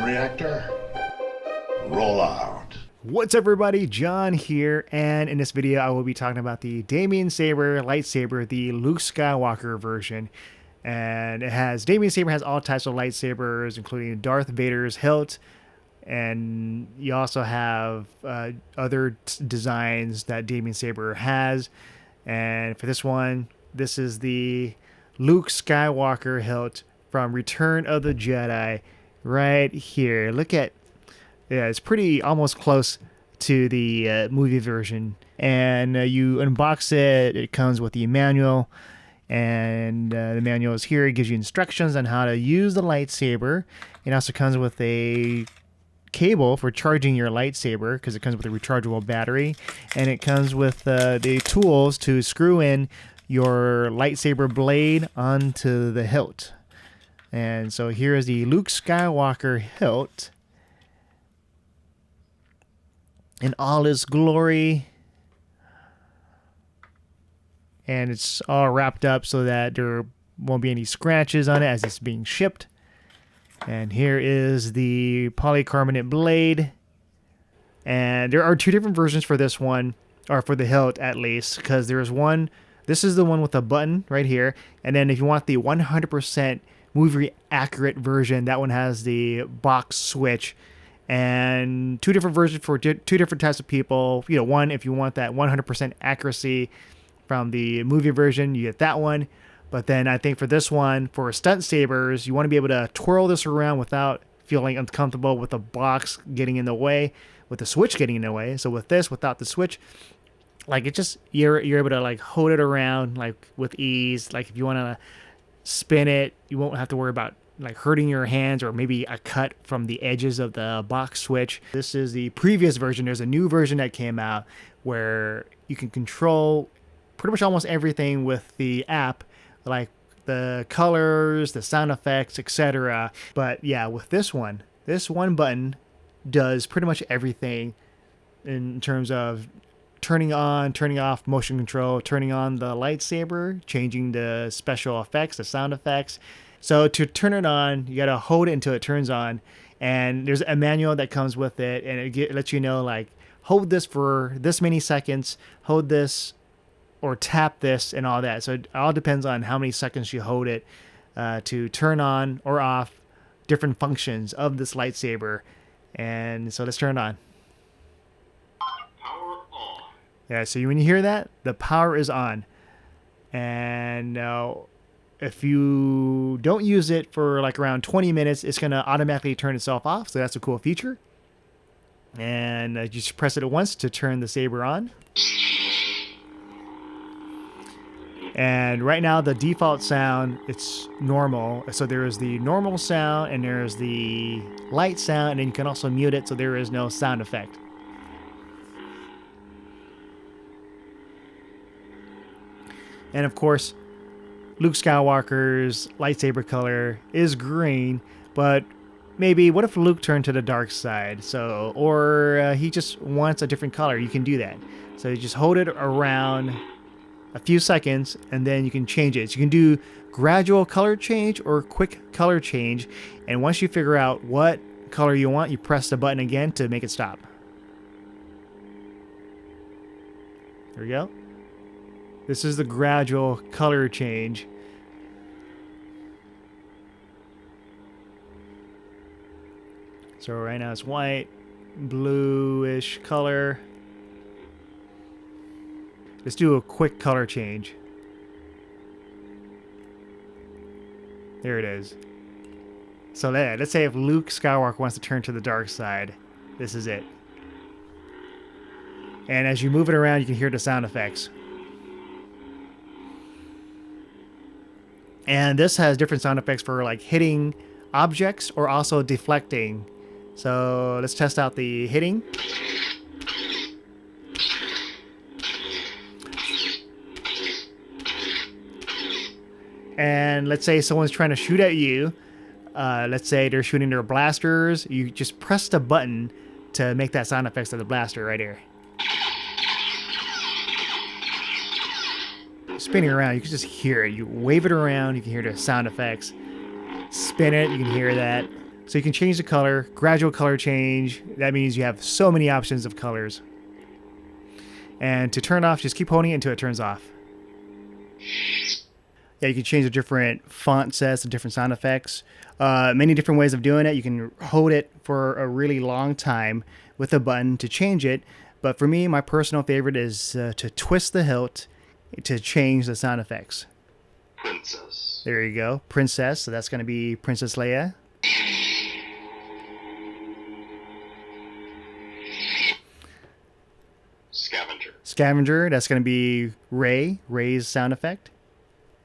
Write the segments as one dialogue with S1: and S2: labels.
S1: reactor. Roll out.
S2: What's up everybody, John here, and in this video I will be talking about the Damiensaber lightsaber, the Luke Skywalker version. And Damiensaber has all types of lightsabers, including Darth Vader's hilt, and you also have other designs that Damiensaber has. And for this one, this is the Luke Skywalker hilt from Return of the Jedi right here. Look at, yeah, it's pretty almost close to the movie version. And you unbox it, it comes with the manual, and the manual is here. It gives you instructions on how to use the lightsaber. It also comes with a cable for charging your lightsaber, because it comes with a rechargeable battery, and it comes with the tools to screw in your lightsaber blade onto the hilt. And so here is the Luke Skywalker hilt in all its glory, and it's all wrapped up so that there won't be any scratches on it as it's being shipped. And here is the polycarbonate blade, and there are two different versions for this one, or for the hilt at least, because there's one, this is the one with a button right here, and then if you want the 100% movie accurate version, that one has the box switch. And two different versions for two different types of people. You know, one, if you want that 100% accuracy from the movie version, you get that one. But then I think for this one, for stunt sabers, you want to be able to twirl this around without feeling uncomfortable with the box getting in the way, with the switch getting in the way. So with this, without the switch, like it just, you're able to like hold it around like with ease. Like if you want to spin it, you won't have to worry about like hurting your hands or maybe a cut from the edges of the box switch. This is the previous version. There's a new version that came out where you can control pretty much almost everything with the app, like the colors, the sound effects, etc. But yeah, with this one button does pretty much everything in terms of turning on, turning off, motion control, turning on the lightsaber, changing the special effects, the sound effects. So to turn it on, you got to hold it until it turns on. And there's a manual that comes with it, and it lets you know, like, hold this for this many seconds, hold this, or tap this, and all that. So it all depends on how many seconds you hold it to turn on or off different functions of this lightsaber. And so let's turn it on.
S1: Power on.
S2: Yeah, so when you hear that, the power is on. And if you don't use it for like around 20 minutes, it's going to automatically turn itself off. So that's a cool feature. And you just press it once to turn the saber on. And right now the default sound, it's normal. So there is the normal sound and there's the light sound, and then you can also mute it so there is no sound effect. And of course, Luke Skywalker's lightsaber color is green, but maybe what if Luke turned to the dark side? So, or he just wants a different color. You can do that. So you just hold it around a few seconds, and then you can change it. So you can do gradual color change or quick color change. And once you figure out what color you want, you press the button again to make it stop. There we go. This is the gradual color change. So right now it's white, bluish color. Let's do a quick color change. There it is. So let's say if Luke Skywalker wants to turn to the dark side, this is it. And as you move it around, you can hear the sound effects. And this has different sound effects for like hitting objects or also deflecting. So let's test out the hitting. And let's say someone's trying to shoot at you. Let's say they're shooting their blasters. You just press the button to make that sound effects of the blaster right here. Spinning around, you can just hear it. You wave it around, you can hear the sound effects. Spin it, you can hear that. So you can change the color, gradual color change. That means you have so many options of colors. And to turn off, just keep holding it until it turns off. Yeah, you can change the different font sets, the different sound effects. Many different ways of doing it. You can hold it for a really long time with a button to change it. But for me, my personal favorite is to twist the hilt to change the sound effects.
S1: Princess.
S2: There you go. Princess. So that's going to be Princess Leia.
S1: Scavenger.
S2: Scavenger. That's going to be Rey. Rey's sound effect.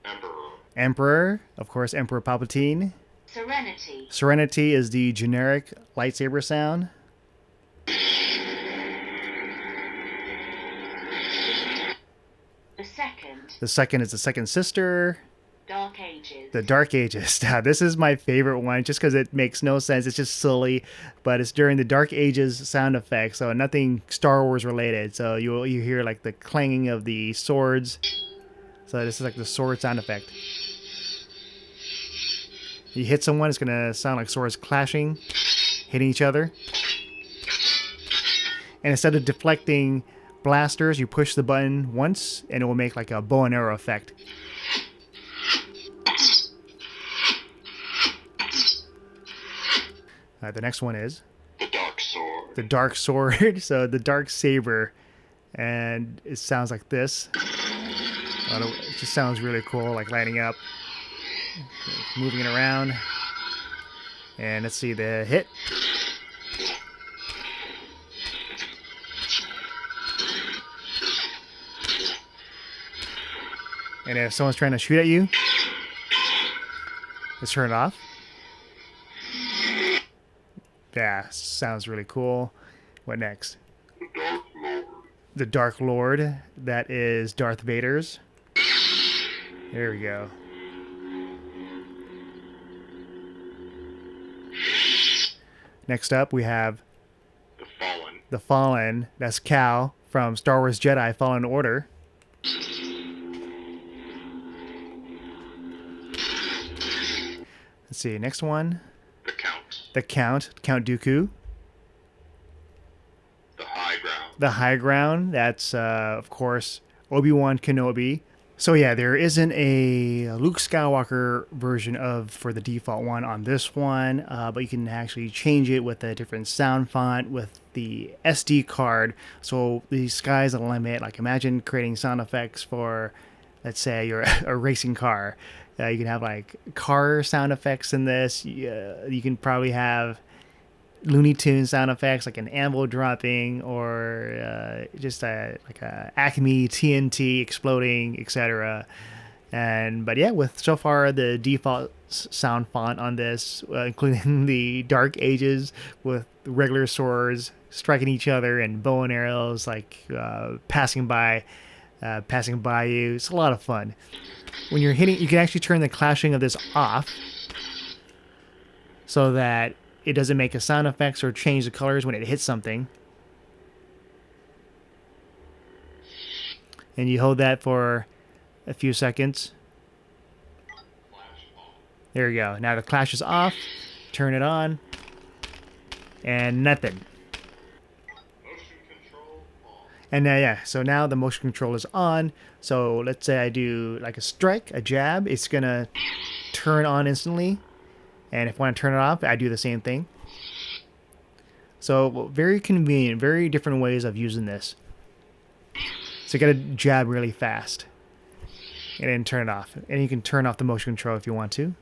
S1: Emperor.
S2: Emperor. Of course, Emperor Palpatine.
S3: Serenity.
S2: Serenity is the generic lightsaber sound.
S3: The second.
S2: The second is the second sister.
S3: Dark Ages.
S2: The Dark Ages. Now, this is my favorite one just because it makes no sense. It's just silly, but it's during the Dark Ages sound effect, so nothing Star Wars related. So you hear like the clanging of the swords. So this is like the sword sound effect. You hit someone, it's going to sound like swords clashing, hitting each other. And instead of deflecting blasters, you push the button once, and it will make like a bow and arrow effect. The next one is
S1: The Dark Sword.
S2: the Dark Sword. So the Dark Saber, and it sounds like this. It just sounds really cool, like lighting up, moving it around. And let's see the hit. And if someone's trying to shoot at you, let's turn it off. Yeah, sounds really cool. What next?
S1: The Dark Lord.
S2: The Dark Lord. That is Darth Vader's. There we go. Next up, we have
S1: The Fallen.
S2: the Fallen. That's Cal from Star Wars Jedi Fallen Order. Let's see, next one.
S1: The Count.
S2: The Count, Count Dooku.
S1: The High Ground.
S2: The High Ground, that's, of course, Obi-Wan Kenobi. So yeah, there isn't a Luke Skywalker version for the default one on this one, but you can actually change it with a different sound font with the SD card. So the sky's the limit. Like imagine creating sound effects for, let's say, you're a racing car. You can have like car sound effects in this. You can probably have Looney Tunes sound effects like an anvil dropping or just like a Acme TNT exploding, etc. But yeah, with so far the default sound font on this, including the Dark Ages with regular swords striking each other and bow and arrows like passing by you. It's a lot of fun. When you're hitting, you can actually turn the clashing of this off so that it doesn't make a sound effects or change the colors when it hits something. And you hold that for a few seconds. There you go. Now the clash is off. Turn it on. And nothing. And yeah, so now the motion control is on. So let's say I do like a strike, a jab. It's going to turn on instantly. And if I want to turn it off, I do the same thing. So very convenient, very different ways of using this. So you got to jab really fast. And then turn it off. And you can turn off the motion control if you want to.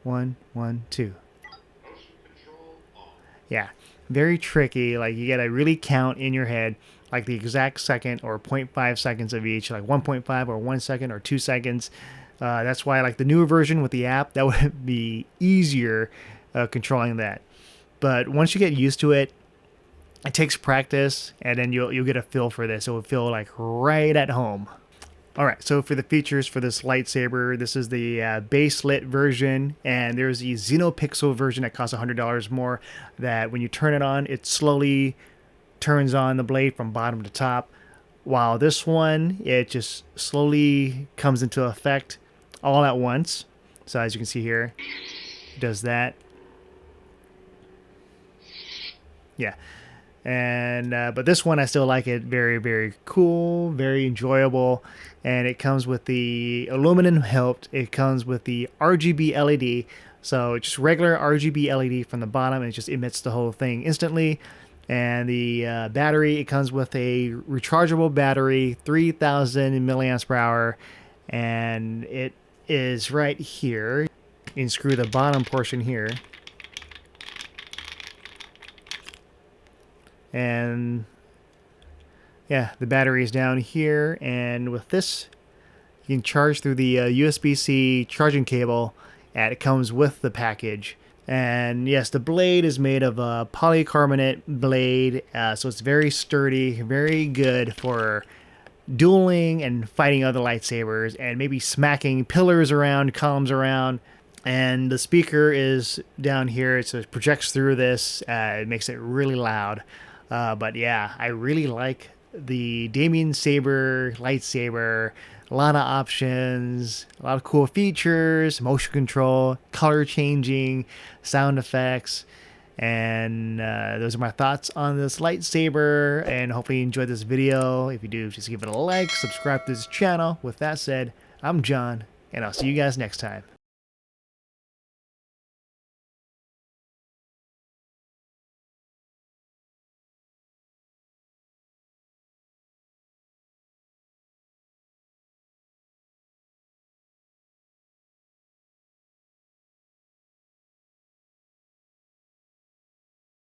S2: 1, 1, 2. Yeah, very tricky. Like you got to really count in your head like the exact second or 0.5 seconds of each, like 1.5 or 1 second or 2 seconds. That's why I like the newer version with the app. That would be easier controlling that. But once you get used to it, it takes practice, and then you'll get a feel for this. It will feel like right at home. All right, so for the features for this lightsaber, this is the Base Lit version, and there's the Xenopixel version that costs $100 more, that when you turn it on, it slowly turns on the blade from bottom to top, while this one, it just slowly comes into effect all at once. So as you can see here, it does that. Yeah. And but this one I still like it. Very, very cool, very enjoyable. And it comes with the aluminum hilt. It comes with the RGB LED. So it's just regular RGB LED from the bottom, and it just emits the whole thing instantly. And the battery, it comes with a rechargeable battery, 3,000 milliamps per hour, and it is right here. You can screw the bottom portion here. And yeah, the battery is down here, and with this you can charge through the USB-C charging cable, and it comes with the package. And yes, the blade is made of a polycarbonate blade, so it's very sturdy, very good for dueling and fighting other lightsabers, and maybe smacking pillars around, columns around. And the speaker is down here, so it projects through this. It makes it really loud. But yeah, I really like the Damiensaber lightsaber. A lot of options, a lot of cool features, motion control, color changing, sound effects. And those are my thoughts on this lightsaber. And hopefully you enjoyed this video. If you do, just give it a like, subscribe to this channel. With that said, I'm John, and I'll see you guys next time.